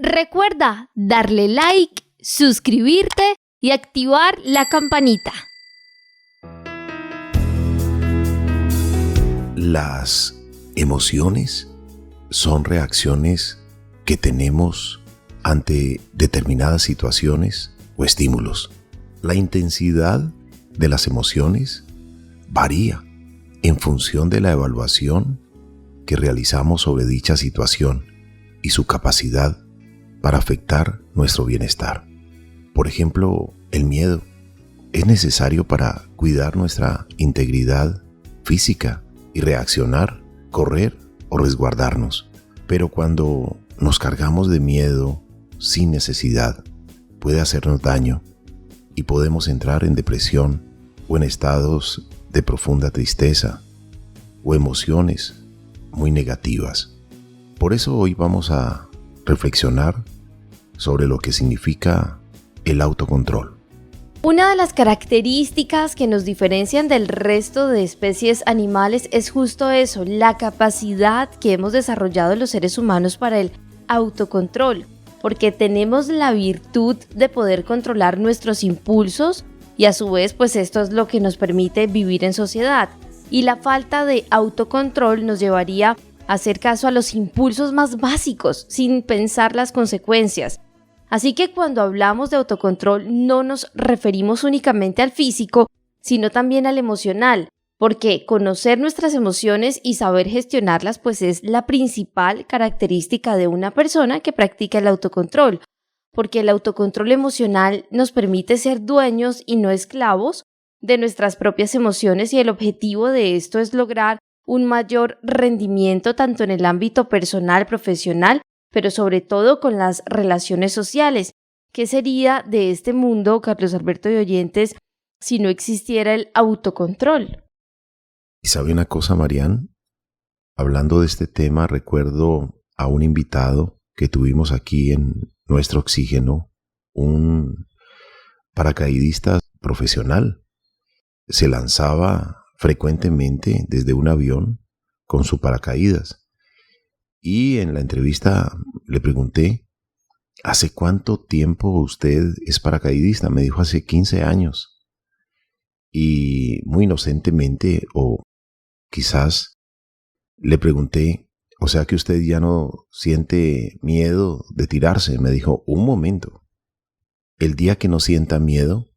Recuerda darle like, suscribirte y activar la campanita. Las emociones son reacciones que tenemos ante determinadas situaciones o estímulos. La intensidad de las emociones varía en función de la evaluación que realizamos sobre dicha situación y su capacidad para afectar nuestro bienestar. Por ejemplo, el miedo es necesario para cuidar nuestra integridad física y reaccionar, correr o resguardarnos. Pero cuando nos cargamos de miedo sin necesidad, puede hacernos daño y podemos entrar en depresión o en estados de profunda tristeza o emociones muy negativas. Por eso hoy vamos a reflexionar sobre lo que significa el autocontrol. Una de las características que nos diferencian del resto de especies animales es justo eso, la capacidad que hemos desarrollado los seres humanos para el autocontrol, porque tenemos la virtud de poder controlar nuestros impulsos y a su vez pues esto es lo que nos permite vivir en sociedad, y la falta de autocontrol nos llevaría a hacer caso a los impulsos más básicos sin pensar las consecuencias. Así que cuando hablamos de autocontrol no nos referimos únicamente al físico, sino también al emocional, porque conocer nuestras emociones y saber gestionarlas pues es la principal característica de una persona que practica el autocontrol, porque el autocontrol emocional nos permite ser dueños y no esclavos de nuestras propias emociones, y el objetivo de esto es lograr un mayor rendimiento tanto en el ámbito personal, profesional, pero sobre todo con las relaciones sociales. ¿Qué sería de este mundo, Carlos Alberto y oyentes, si no existiera el autocontrol? ¿Y sabe una cosa, Marian? Hablando de este tema, recuerdo a un invitado que tuvimos aquí en Nuestro Oxígeno, un paracaidista profesional. Se lanzaba frecuentemente desde un avión con su paracaídas. Y en la entrevista le pregunté, ¿hace cuánto tiempo usted es paracaidista? Me dijo, hace 15 años. Y muy inocentemente, o quizás le pregunté, o sea que usted ya no siente miedo de tirarse. Me dijo, un momento, el día que no sienta miedo,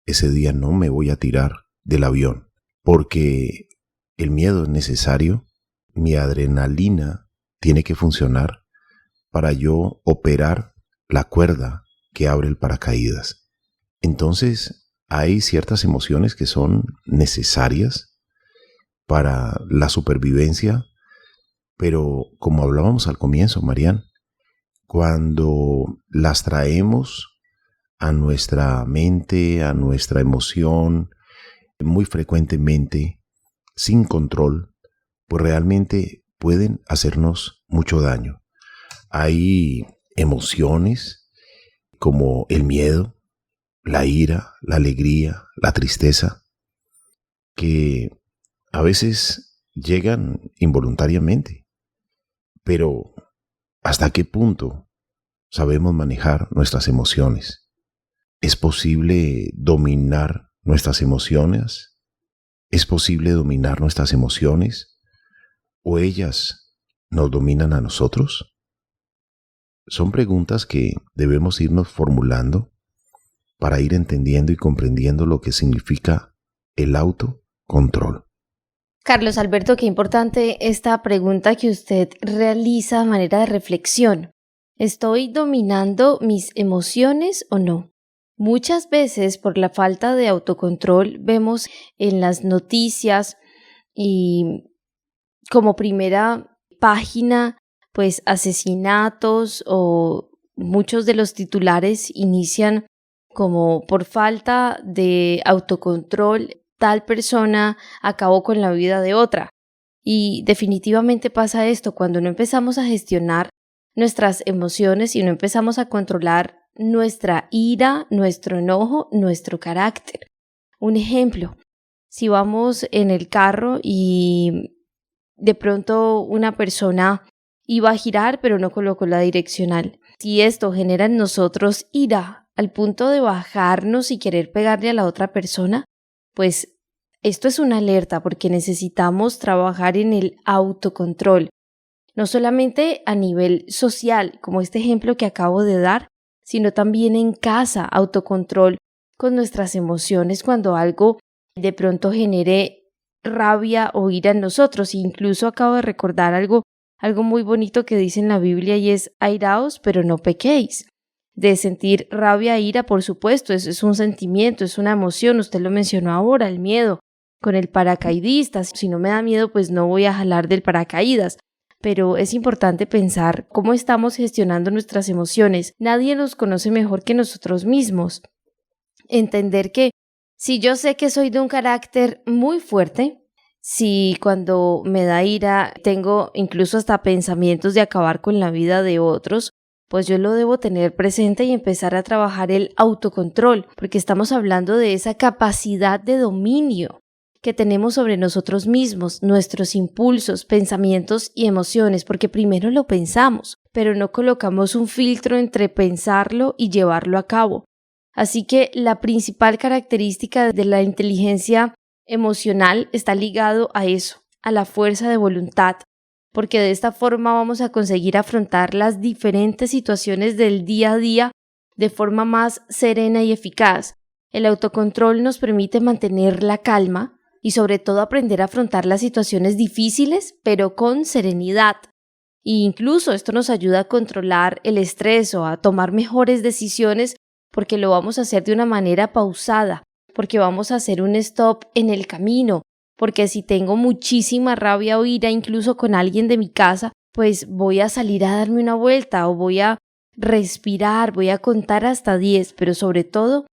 ese día no me voy a tirar del avión, porque el miedo es necesario, mi adrenalina tiene que funcionar para yo operar la cuerda que abre el paracaídas. Entonces, hay ciertas emociones que son necesarias para la supervivencia, pero como hablábamos al comienzo, Marian, cuando las traemos a nuestra mente, a nuestra emoción, muy frecuentemente, sin control, pues realmente pueden hacernos mucho daño. Hay emociones como el miedo, la ira, la alegría, la tristeza, que a veces llegan involuntariamente. Pero ¿hasta qué punto sabemos manejar nuestras emociones? ¿Es posible dominar nuestras emociones? ¿Es posible dominar nuestras emociones? ¿O ellas nos dominan a nosotros? Son preguntas que debemos irnos formulando para ir entendiendo y comprendiendo lo que significa el autocontrol. Carlos Alberto, qué importante esta pregunta que usted realiza a manera de reflexión. ¿Estoy dominando mis emociones o no? Muchas veces, por la falta de autocontrol, vemos en las noticias y como primera página, pues asesinatos, o muchos de los titulares inician como por falta de autocontrol, tal persona acabó con la vida de otra. Y definitivamente pasa esto cuando no empezamos a gestionar nuestras emociones y no empezamos a controlar nuestra ira, nuestro enojo, nuestro carácter. Un ejemplo, si vamos en el carro y de pronto una persona Iba a girar, pero no colocó la direccional. Si esto genera en nosotros ira al punto de bajarnos y querer pegarle a la otra persona, pues esto es una alerta porque necesitamos trabajar en el autocontrol. No solamente a nivel social, como este ejemplo que acabo de dar, sino también en casa, autocontrol con nuestras emociones cuando algo de pronto genere rabia o ira en nosotros. Incluso acabo de recordar algo muy bonito que dice en la Biblia y es airaos, pero no pequéis. De sentir rabia e ira, por supuesto, es un sentimiento, es una emoción, usted lo mencionó ahora, el miedo, con el paracaidista. Si no me da miedo, pues no voy a jalar del paracaídas. Pero es importante pensar cómo estamos gestionando nuestras emociones. Nadie nos conoce mejor que nosotros mismos. Entender que si yo sé que soy de un carácter muy fuerte, si cuando me da ira tengo incluso hasta pensamientos de acabar con la vida de otros, pues yo lo debo tener presente y empezar a trabajar el autocontrol, porque estamos hablando de esa capacidad de dominio que tenemos sobre nosotros mismos, nuestros impulsos, pensamientos y emociones, porque primero lo pensamos, pero no colocamos un filtro entre pensarlo y llevarlo a cabo. Así que la principal característica de la inteligencia emocional está ligado a eso, a la fuerza de voluntad, porque de esta forma vamos a conseguir afrontar las diferentes situaciones del día a día de forma más serena y eficaz. El autocontrol nos permite mantener la calma y sobre todo aprender a afrontar las situaciones difíciles, pero con serenidad. E incluso esto nos ayuda a controlar el estrés o a tomar mejores decisiones porque lo vamos a hacer de una manera pausada, porque vamos a hacer un stop en el camino, porque si tengo muchísima rabia o ira incluso con alguien de mi casa, pues voy a salir a darme una vuelta o voy a respirar, voy a contar hasta 10, pero sobre todo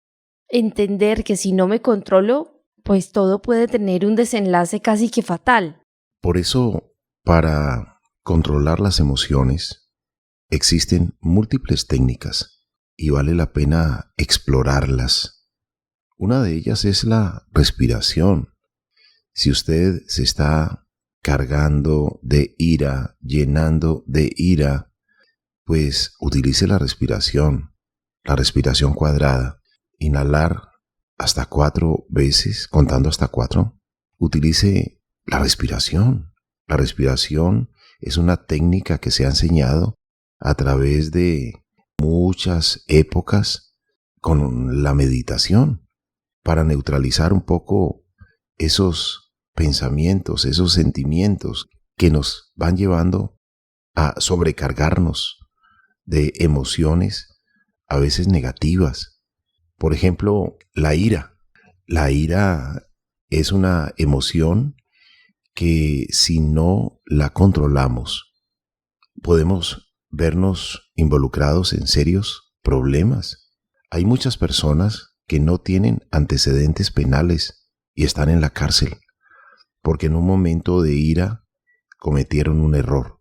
entender que si no me controlo, pues todo puede tener un desenlace casi que fatal. Por eso, para controlar las emociones, existen múltiples técnicas y vale la pena explorarlas. Una de ellas es la respiración. Si usted se está cargando de ira, llenando de ira, pues utilice la respiración cuadrada. Inhalar hasta 4 veces, contando hasta 4. Utilice la respiración. La respiración es una técnica que se ha enseñado a través de muchas épocas con la meditación para neutralizar un poco esos pensamientos, esos sentimientos que nos van llevando a sobrecargarnos de emociones a veces negativas. Por ejemplo, la ira. La ira es una emoción que si no la controlamos, podemos vernos involucrados en serios problemas. Hay muchas personas que no tienen antecedentes penales y están en la cárcel porque en un momento de ira cometieron un error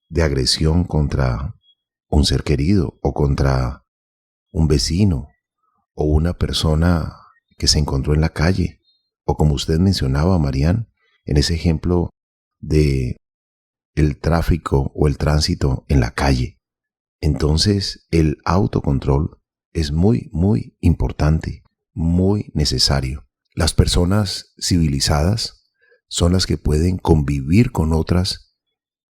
de agresión contra un ser querido o contra un vecino o una persona que se encontró en la calle, o como usted mencionaba, Marian, en ese ejemplo de el tráfico o el tránsito en la calle. Entonces, el autocontrol es muy, muy importante, muy necesario. Las personas civilizadas son las que pueden convivir con otras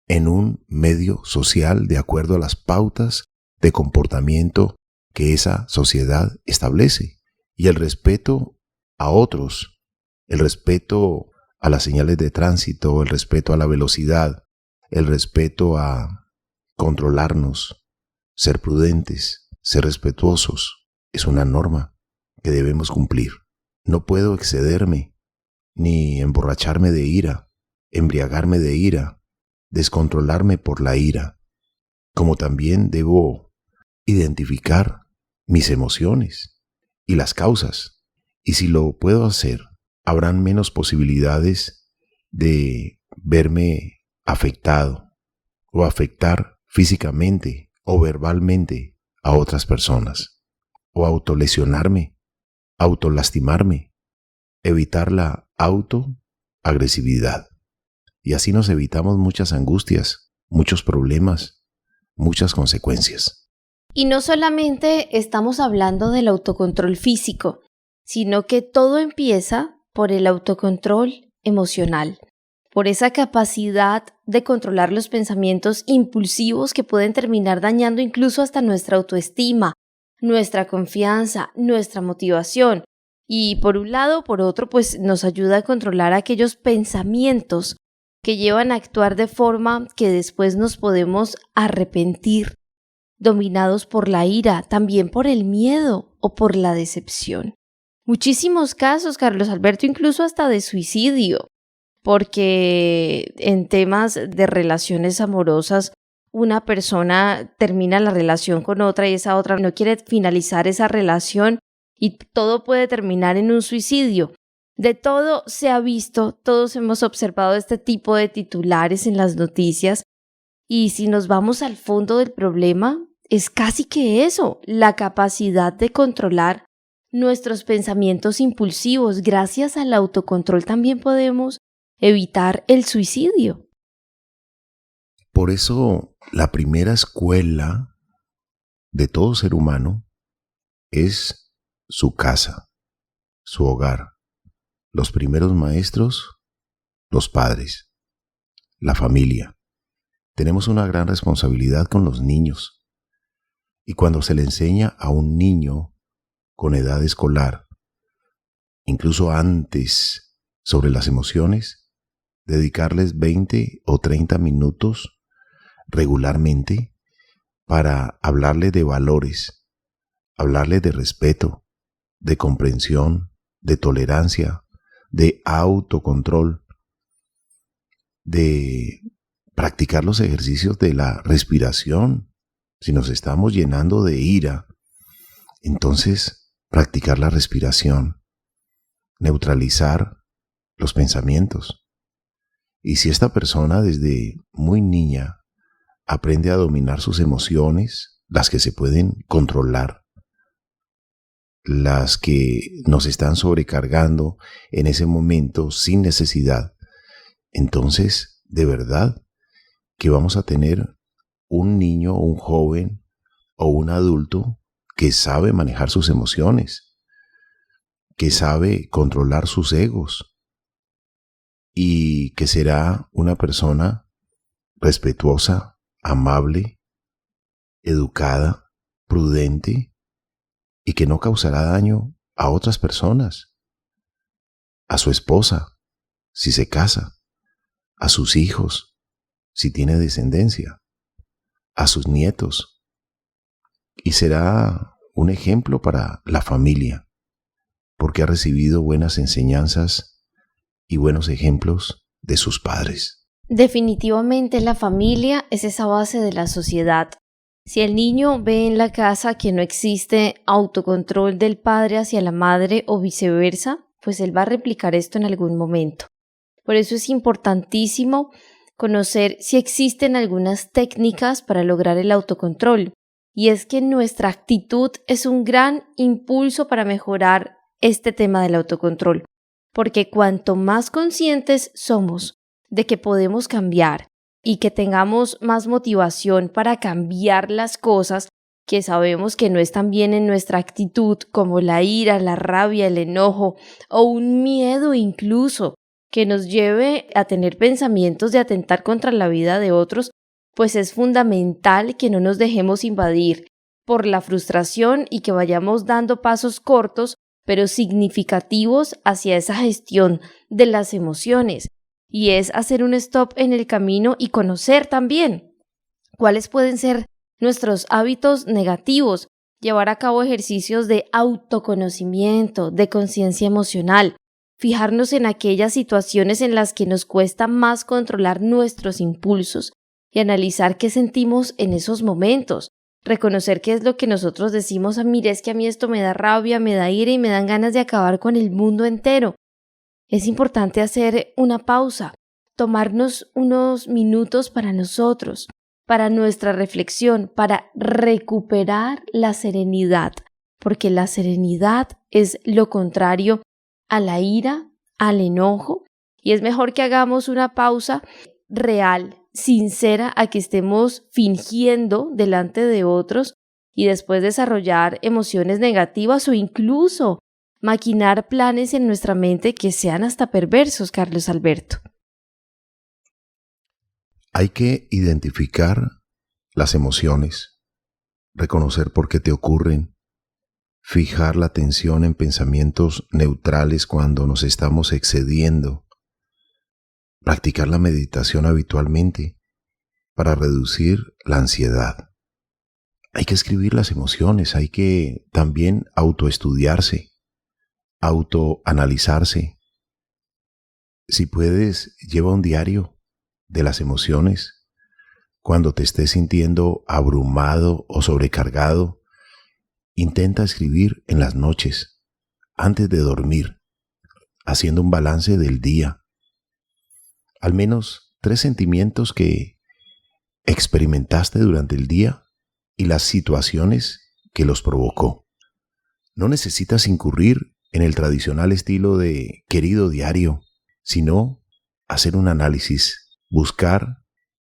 en un medio social de acuerdo a las pautas de comportamiento que esa sociedad establece. Y el respeto a otros, el respeto a las señales de tránsito, el respeto a la velocidad, el respeto a controlarnos, ser prudentes, ser respetuosos, es una norma que debemos cumplir. No puedo excederme, ni emborracharme de ira, embriagarme de ira, descontrolarme por la ira, como también debo identificar mis emociones y las causas. Y si lo puedo hacer, habrán menos posibilidades de verme afectado o afectar físicamente o verbalmente a otras personas, o autolesionarme, autolastimarme, evitar la autoagresividad. Y así nos evitamos muchas angustias muchos problemas, muchas consecuencias. Y no solamente estamos hablando del autocontrol físico, sino que todo empieza por el autocontrol emocional, por esa capacidad de controlar los pensamientos impulsivos que pueden terminar dañando incluso hasta nuestra autoestima, nuestra confianza, nuestra motivación. Y por un lado, por otro, pues nos ayuda a controlar aquellos pensamientos que llevan a actuar de forma que después nos podemos arrepentir, dominados por la ira, también por el miedo o por la decepción. Muchísimos casos, Carlos Alberto, incluso hasta de suicidio, porque en temas de relaciones amorosas, una persona termina la relación con otra y esa otra no quiere finalizar esa relación y todo puede terminar en un suicidio. De todo se ha visto, todos hemos observado este tipo de titulares en las noticias y si nos vamos al fondo del problema, es casi que eso, la capacidad de controlar nuestros pensamientos impulsivos. Gracias al autocontrol también podemos evitar el suicidio. Por eso, la primera escuela de todo ser humano es su casa, su hogar. Los primeros maestros, los padres, la familia. Tenemos una gran responsabilidad con los niños. Y cuando se le enseña a un niño con edad escolar, incluso antes, sobre las emociones, dedicarles 20 o 30 minutos regularmente para hablarle de valores, hablarle de respeto, de comprensión, de tolerancia, de autocontrol, de practicar los ejercicios de la respiración. Si nos estamos llenando de ira, entonces practicar la respiración, neutralizar los pensamientos. Y si esta persona desde muy niña aprende a dominar sus emociones, las que se pueden controlar, las que nos están sobrecargando en ese momento sin necesidad, entonces de verdad que vamos a tener un niño, un joven o un adulto que sabe manejar sus emociones, que sabe controlar sus egos y que será una persona respetuosa, amable, educada, prudente y que no causará daño a otras personas, a su esposa, si se casa, a sus hijos, si tiene descendencia, a sus nietos, y será un ejemplo para la familia, porque ha recibido buenas enseñanzas y buenos ejemplos de sus padres. Definitivamente la familia es esa base de la sociedad. Si el niño ve en la casa que no existe autocontrol del padre hacia la madre o viceversa, pues él va a replicar esto en algún momento. Por eso es importantísimo conocer si existen algunas técnicas para lograr el autocontrol. Y es que nuestra actitud es un gran impulso para mejorar este tema del autocontrol, porque cuanto más conscientes somos de que podemos cambiar y que tengamos más motivación para cambiar las cosas que sabemos que no están bien en nuestra actitud, como la ira, la rabia, el enojo o un miedo incluso que nos lleve a tener pensamientos de atentar contra la vida de otros, pues es fundamental que no nos dejemos invadir por la frustración y que vayamos dando pasos cortos pero significativos hacia esa gestión de las emociones. Y es hacer un stop en el camino y conocer también cuáles pueden ser nuestros hábitos negativos, llevar a cabo ejercicios de autoconocimiento, de conciencia emocional, fijarnos en aquellas situaciones en las que nos cuesta más controlar nuestros impulsos y analizar qué sentimos en esos momentos, reconocer qué es lo que nosotros decimos, mire, es que a mí esto me da rabia, me da ira y me dan ganas de acabar con el mundo entero. Es importante hacer una pausa, tomarnos unos minutos para nosotros, para nuestra reflexión, para recuperar la serenidad, porque la serenidad es lo contrario a la ira, al enojo, y es mejor que hagamos una pausa real, sincera a que estemos fingiendo delante de otros y después desarrollar emociones negativas o incluso maquinar planes en nuestra mente que sean hasta perversos, Carlos Alberto. Hay que identificar las emociones, reconocer por qué te ocurren, fijar la atención en pensamientos neutrales cuando nos estamos excediendo, practicar la meditación habitualmente para reducir la ansiedad. Hay que escribir las emociones, hay que también autoestudiarse, autoanalizarse. Si puedes, lleva un diario de las emociones. Cuando te estés sintiendo abrumado o sobrecargado, intenta escribir en las noches, antes de dormir, haciendo un balance del día. Al menos 3 sentimientos que experimentaste durante el día y las situaciones que los provocó. No necesitas incurrir en el tradicional estilo de querido diario, sino hacer un análisis, buscar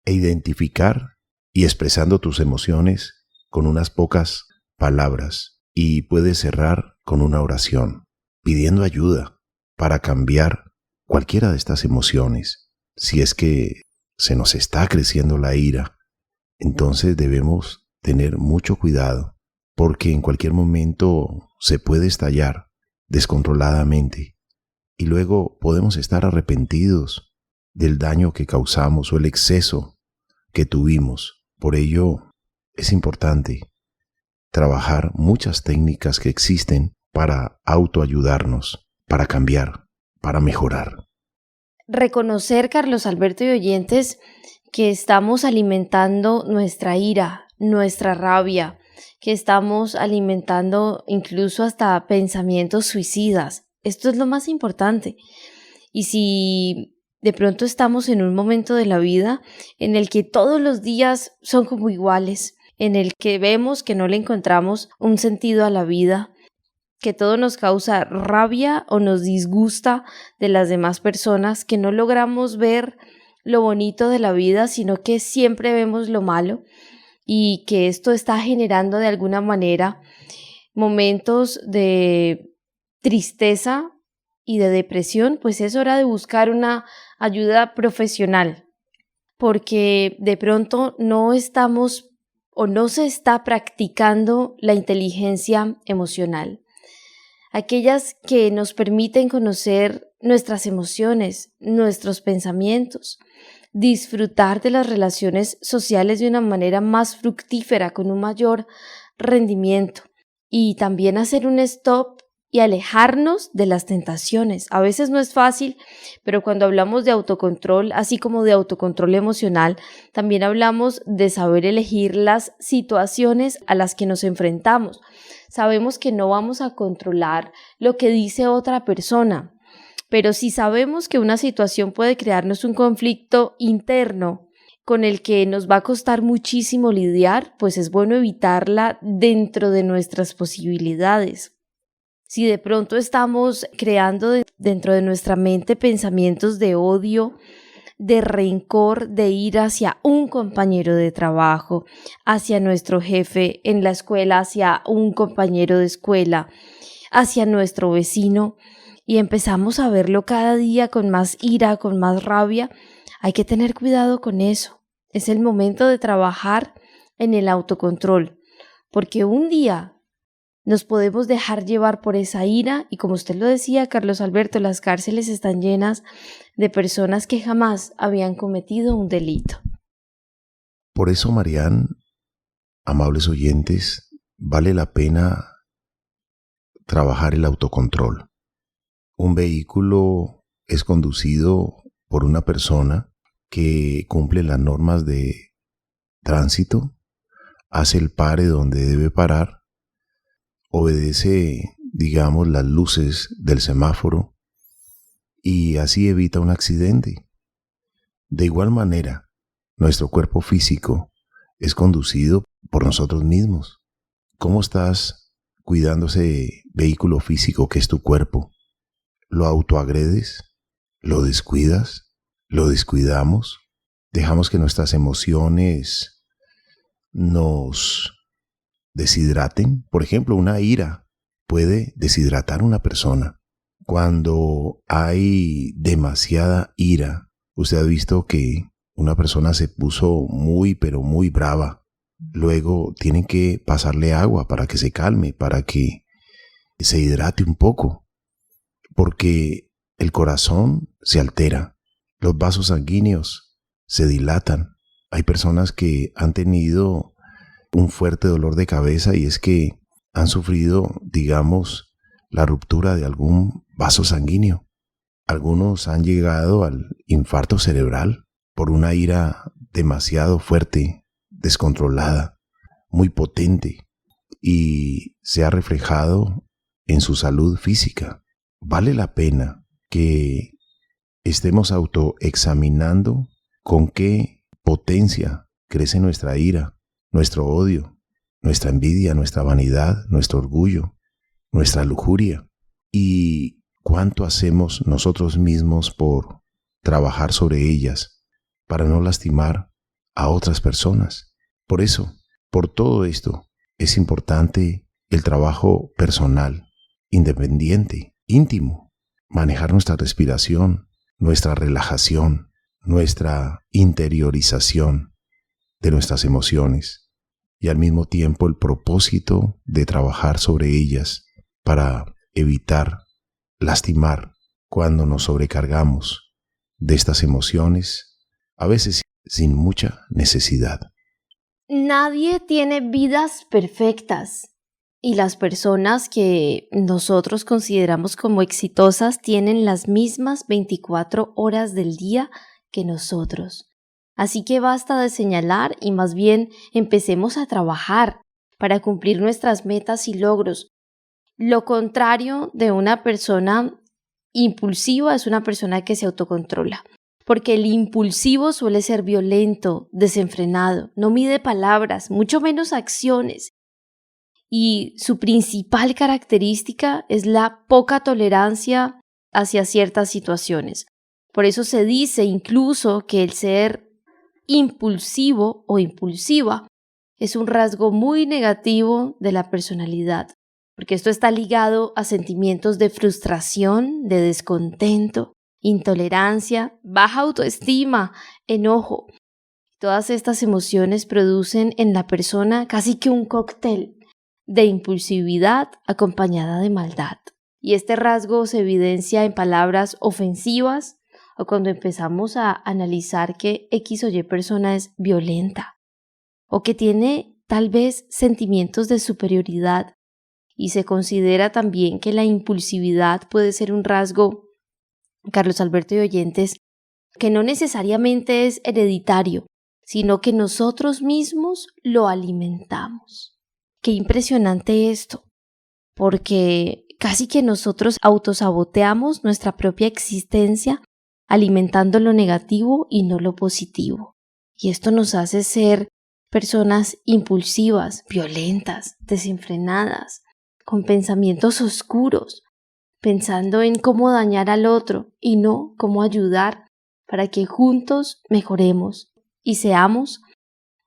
e identificar y expresando tus emociones con unas pocas palabras, y puedes cerrar con una oración, pidiendo ayuda para cambiar cualquiera de estas emociones. Si es que se nos está creciendo la ira, entonces debemos tener mucho cuidado, porque en cualquier momento se puede estallar descontroladamente y luego podemos estar arrepentidos del daño que causamos o el exceso que tuvimos. Por ello es importante trabajar muchas técnicas que existen para autoayudarnos, para cambiar, para mejorar. Reconocer, Carlos Alberto y oyentes, que estamos alimentando nuestra ira, nuestra rabia, que estamos alimentando incluso hasta pensamientos suicidas. Esto es lo más importante. Y si de pronto estamos en un momento de la vida en el que todos los días son como iguales, en el que vemos que no le encontramos un sentido a la vida, que todo nos causa rabia o nos disgusta de las demás personas, que no logramos ver lo bonito de la vida, sino que siempre vemos lo malo, y que esto está generando de alguna manera momentos de tristeza y de depresión, pues es hora de buscar una ayuda profesional, porque de pronto no estamos o no se está practicando la inteligencia emocional, aquellas que nos permiten conocer nuestras emociones, nuestros pensamientos, disfrutar de las relaciones sociales de una manera más fructífera, con un mayor rendimiento, y también hacer un stop y alejarnos de las tentaciones. A veces no es fácil, pero cuando hablamos de autocontrol, así como de autocontrol emocional, también hablamos de saber elegir las situaciones a las que nos enfrentamos. Sabemos que no vamos a controlar lo que dice otra persona, pero si sabemos que una situación puede crearnos un conflicto interno con el que nos va a costar muchísimo lidiar, pues es bueno evitarla dentro de nuestras posibilidades. Si de pronto estamos creando dentro de nuestra mente pensamientos de odio, de rencor, de ira hacia un compañero de trabajo, hacia nuestro jefe en la escuela, hacia un compañero de escuela, hacia nuestro vecino, y empezamos a verlo cada día con más ira, con más rabia, hay que tener cuidado con eso. Es el momento de trabajar en el autocontrol, porque un día nos podemos dejar llevar por esa ira y, como usted lo decía, Carlos Alberto, las cárceles están llenas de personas que jamás habían cometido un delito. Por eso, Marian, amables oyentes, vale la pena trabajar el autocontrol. Un vehículo es conducido por una persona que cumple las normas de tránsito, hace el pare donde debe parar, obedece, digamos, las luces del semáforo y así evita un accidente. De igual manera, nuestro cuerpo físico es conducido por nosotros mismos. ¿Cómo estás cuidando ese vehículo físico que es tu cuerpo? ¿Lo autoagredes? ¿Lo descuidas? ¿Lo descuidamos? Dejamos que nuestras emociones nos deshidraten. Por ejemplo, una ira puede deshidratar a una persona. Cuando hay demasiada ira, usted ha visto que una persona se puso muy, pero muy brava. Luego tienen que pasarle agua para que se calme, para que se hidrate un poco, porque el corazón se altera, los vasos sanguíneos se dilatan. Hay personas que han tenido un fuerte dolor de cabeza y es que han sufrido, digamos, la ruptura de algún vaso sanguíneo. Algunos han llegado al infarto cerebral por una ira demasiado fuerte, descontrolada, muy potente, y se ha reflejado en su salud física. Vale la pena que estemos autoexaminando con qué potencia crece nuestra ira, nuestro odio, nuestra envidia, nuestra vanidad, nuestro orgullo, nuestra lujuria, y cuánto hacemos nosotros mismos por trabajar sobre ellas para no lastimar a otras personas. Por eso, por todo esto, es importante el trabajo personal, independiente, íntimo, manejar nuestra respiración, nuestra relajación, nuestra interiorización de nuestras emociones y al mismo tiempo el propósito de trabajar sobre ellas para evitar lastimar cuando nos sobrecargamos de estas emociones, a veces sin mucha necesidad. Nadie tiene vidas perfectas y las personas que nosotros consideramos como exitosas tienen las mismas 24 horas del día que nosotros. Así que basta de señalar y más bien empecemos a trabajar para cumplir nuestras metas y logros. Lo contrario de una persona impulsiva es una persona que se autocontrola, porque el impulsivo suele ser violento, desenfrenado, no mide palabras, mucho menos acciones, y su principal característica es la poca tolerancia hacia ciertas situaciones. Por eso se dice incluso que el ser impulsivo o impulsiva es un rasgo muy negativo de la personalidad, porque esto está ligado a sentimientos de frustración, de descontento, intolerancia, baja autoestima, enojo. Todas estas emociones producen en la persona casi que un cóctel de impulsividad acompañada de maldad. Y este rasgo se evidencia en palabras ofensivas o cuando empezamos a analizar que X o Y persona es violenta o que tiene tal vez sentimientos de superioridad. Y se considera también que la impulsividad puede ser un rasgo, Carlos Alberto y oyentes, que no necesariamente es hereditario, sino que nosotros mismos lo alimentamos. Qué impresionante esto, porque casi que nosotros autosaboteamos nuestra propia existencia alimentando lo negativo y no lo positivo. Y esto nos hace ser personas impulsivas, violentas, desenfrenadas, con pensamientos oscuros, pensando en cómo dañar al otro y no cómo ayudar para que juntos mejoremos y seamos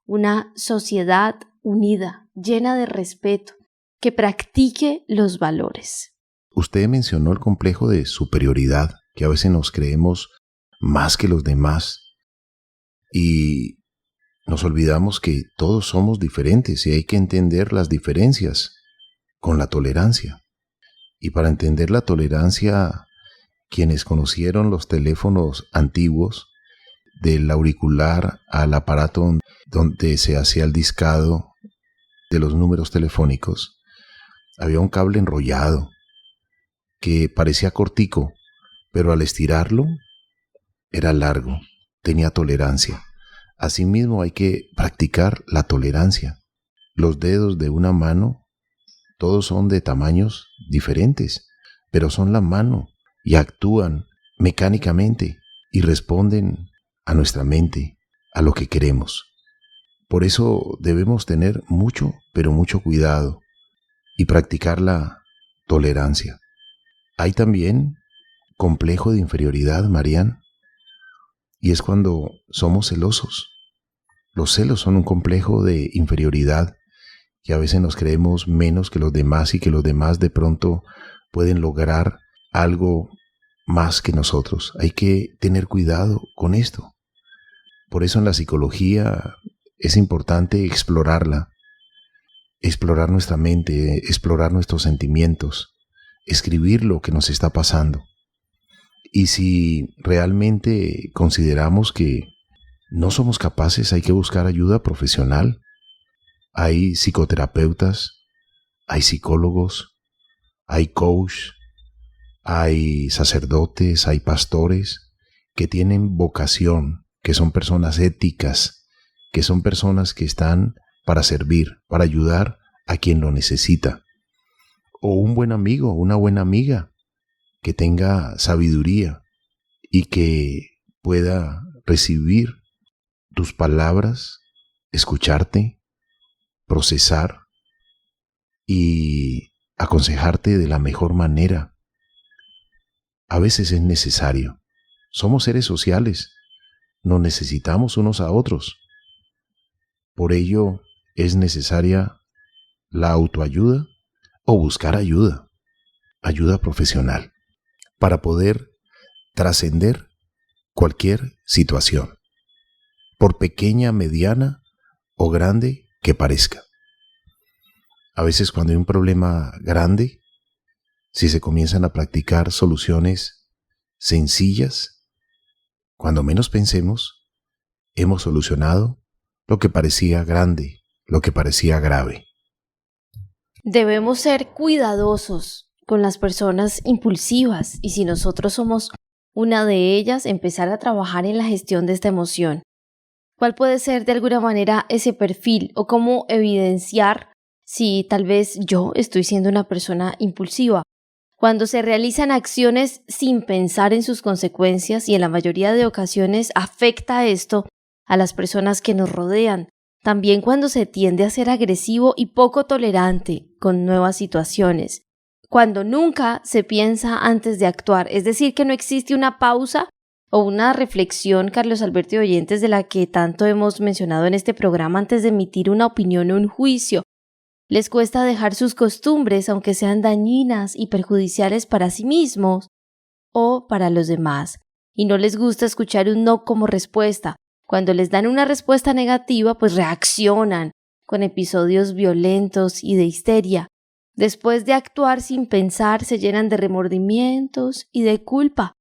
una sociedad unida, llena de respeto, que practique los valores. Usted mencionó el complejo de superioridad, que a veces nos creemos más que los demás y nos olvidamos que todos somos diferentes y hay que entender las diferencias con la tolerancia. Y para entender la tolerancia, quienes conocieron los teléfonos antiguos, del auricular al aparato donde se hacía el discado de los números telefónicos, había un cable enrollado que parecía cortico, pero al estirarlo era largo, tenía tolerancia. Asimismo hay que practicar la tolerancia. Los dedos de una mano todos son de tamaños diferentes, pero son la mano y actúan mecánicamente y responden a nuestra mente, a lo que queremos. Por eso debemos tener mucho, pero mucho cuidado y practicar la tolerancia. Hay también complejo de inferioridad, Marian, y es cuando somos celosos. Los celos son un complejo de inferioridad, que a veces nos creemos menos que los demás y que los demás de pronto pueden lograr algo más que nosotros. Hay que tener cuidado con esto. Por eso en la psicología es importante explorarla, explorar nuestra mente, explorar nuestros sentimientos, escribir lo que nos está pasando. Y si realmente consideramos que no somos capaces, hay que buscar ayuda profesional. Hay psicoterapeutas, hay psicólogos, hay coach, hay sacerdotes, hay pastores que tienen vocación, que son personas éticas, que son personas que están para servir, para ayudar a quien lo necesita. O un buen amigo, una buena amiga que tenga sabiduría y que pueda recibir tus palabras, escucharte, procesar y aconsejarte de la mejor manera. A veces es necesario. Somos seres sociales, nos necesitamos unos a otros. Por ello es necesaria la autoayuda o buscar ayuda, ayuda profesional, para poder trascender cualquier situación, por pequeña, mediana o grande que parezca. A veces cuando hay un problema grande, si se comienzan a practicar soluciones sencillas, cuando menos pensemos, hemos solucionado lo que parecía grande, lo que parecía grave. Debemos ser cuidadosos con las personas impulsivas y si nosotros somos una de ellas, empezar a trabajar en la gestión de esta emoción. ¿Cuál puede ser de alguna manera ese perfil o cómo evidenciar si tal vez yo estoy siendo una persona impulsiva? Cuando se realizan acciones sin pensar en sus consecuencias y en la mayoría de ocasiones afecta esto a las personas que nos rodean. También cuando se tiende a ser agresivo y poco tolerante con nuevas situaciones. Cuando nunca se piensa antes de actuar, es decir, que no existe una pausa o una reflexión, Carlos Alberto y oyentes, de la que tanto hemos mencionado en este programa antes de emitir una opinión o un juicio. Les cuesta dejar sus costumbres, aunque sean dañinas y perjudiciales para sí mismos o para los demás, y no les gusta escuchar un no como respuesta. Cuando les dan una respuesta negativa, pues reaccionan con episodios violentos y de histeria. Después de actuar sin pensar, se llenan de remordimientos y de culpa.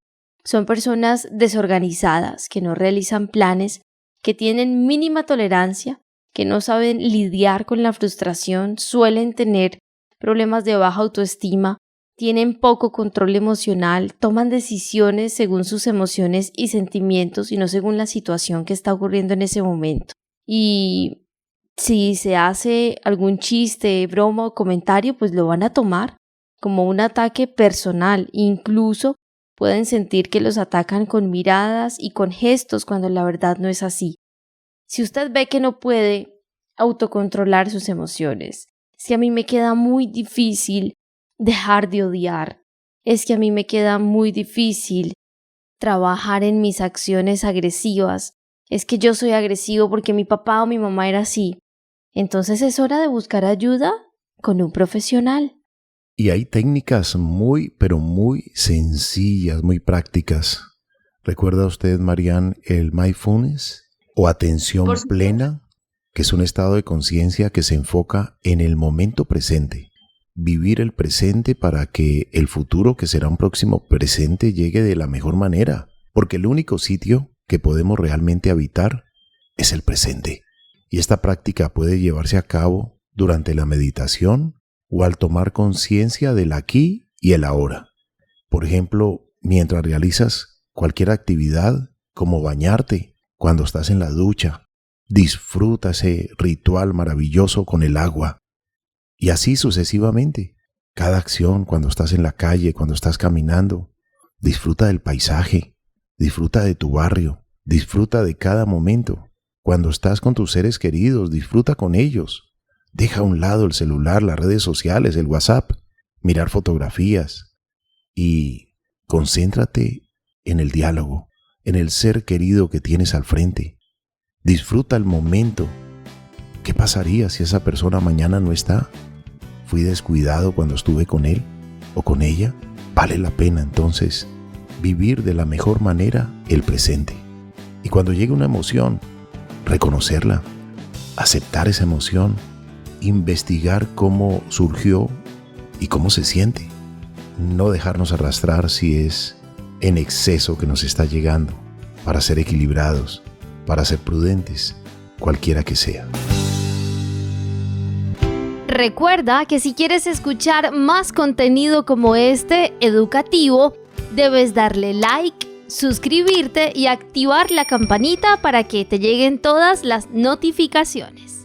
Son personas desorganizadas, que no realizan planes, que tienen mínima tolerancia, que no saben lidiar con la frustración, suelen tener problemas de baja autoestima, tienen poco control emocional, toman decisiones según sus emociones y sentimientos y no según la situación que está ocurriendo en ese momento. Y si se hace algún chiste, broma o comentario, pues lo van a tomar como un ataque personal. Incluso pueden sentir que los atacan con miradas y con gestos cuando la verdad no es así. Si usted ve que no puede autocontrolar sus emociones, es que a mí me queda muy difícil dejar de odiar, es que a mí me queda muy difícil trabajar en mis acciones agresivas, es que yo soy agresivo porque mi papá o mi mamá era así, entonces es hora de buscar ayuda con un profesional. Y hay técnicas pero muy sencillas, muy prácticas. ¿Recuerda usted, Marian, el mindfulness o atención plena? Que es un estado de conciencia que se enfoca en el momento presente. Vivir el presente para que el futuro, que será un próximo presente, llegue de la mejor manera. Porque el único sitio que podemos realmente habitar es el presente. Y esta práctica puede llevarse a cabo durante la meditación o al tomar conciencia del aquí y el ahora. Por ejemplo, mientras realizas cualquier actividad, como bañarte, cuando estás en la ducha, disfruta ese ritual maravilloso con el agua. Y así sucesivamente. Cada acción, cuando estás en la calle, cuando estás caminando, disfruta del paisaje, disfruta de tu barrio, disfruta de cada momento. Cuando estás con tus seres queridos, disfruta con ellos. Deja a un lado el celular, las redes sociales, el WhatsApp, mirar fotografías y concéntrate en el diálogo, en el ser querido que tienes al frente. Disfruta el momento. ¿Qué pasaría si esa persona mañana no está? ¿Fui descuidado cuando estuve con él o con ella? Vale la pena entonces vivir de la mejor manera el presente. Y cuando llegue una emoción, reconocerla, aceptar esa emoción, investigar cómo surgió y cómo se siente. No dejarnos arrastrar si es en exceso que nos está llegando, para ser equilibrados, para ser prudentes, cualquiera que sea. Recuerda que si quieres escuchar más contenido como este, educativo, debes darle like, suscribirte y activar la campanita para que te lleguen todas las notificaciones.